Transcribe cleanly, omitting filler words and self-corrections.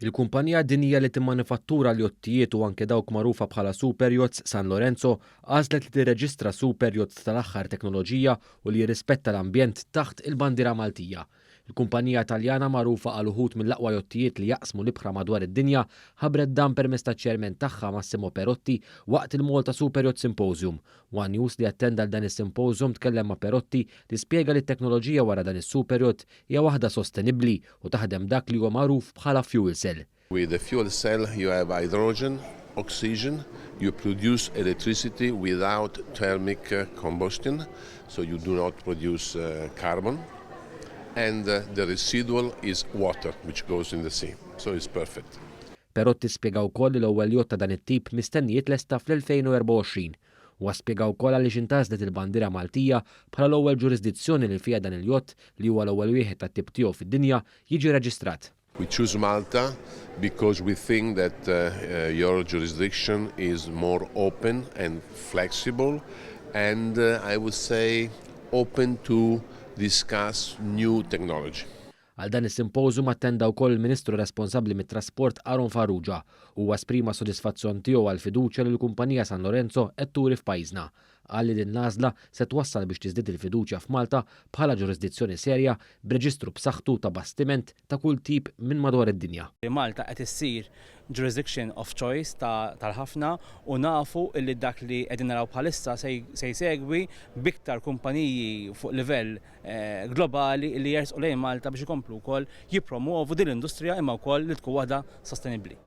Il-kumpanija dinja li timmanifattura l-jottijiet u anke dawk magħrufa bħala Super Yachts San Lorenzo għażlet li tirreġistra Super Yacht tal-aħħar teknoloġija u li jirrispetta l-ambjent taħt il-bandiera Maltija. Il-kumpanija Taljana magħrufa għal uħud mill-aqwa jottijiet li jaqsmu l-ibħra madwar id-dinja ħabret dan permezz taċ-Chairman tagħha Massimo Perotti waqt il-Malta SuperYacht Symposium. One News li attenda dan is-Symposium tkellem ma' Perotti li spjega li t-teknoloġija wara dan is-SuperYacht hija waħda sostenibbli u taħdem dak li huwa magħruf bħala fuel cell. With the fuel cell you have hydrogen, oxygen, you produce electricity without thermic combustion, so you do not produce carbon. And the residual is water which goes in the sea, so it's perfect. Perotti spjegaw wkoll li l-ewwel jott ta' dan it-tip mistennijiet lesta fl-2024 u spjegaw wkoll għaliex intażlet il-bandiera Maltija bħala l-ewwel ġurisdizzjoni li fiha dan il-jott li huwa l-ewwel wieħed tat-tip tiegħu fid-dinja jiġi reġistrat. We choose Malta because we think that your jurisdiction is more open and flexible and I would say open to discuss new technology. Għal dan is-Symposium attenda wkoll il-Ministru responsabbli mit-trasport Aron Farrugia u esprima sodisfazzjon tiegħu għal fiduċja li l-kumpanija San Lorenzo qed turi f'pajjiżna. Qal li din l-għażla se twassal biex tiżdied il-fiduċja f'Malta bħala ġurisdizzjoni serja b'reġistru b'saħħtu ta' bastiment ta' kull tip minn madwar id-dinja. Malta qed issir jurisdiction of choice tal-ħafna u nafu li dak li qegħdin naraw bħalissa se jsegwi biktar kumpaniji fuq livell globali li jersqu lejn Malta biex ikomplu wkoll jippromovu din l-industrija imma wkoll li tkun waħda sostenibbli.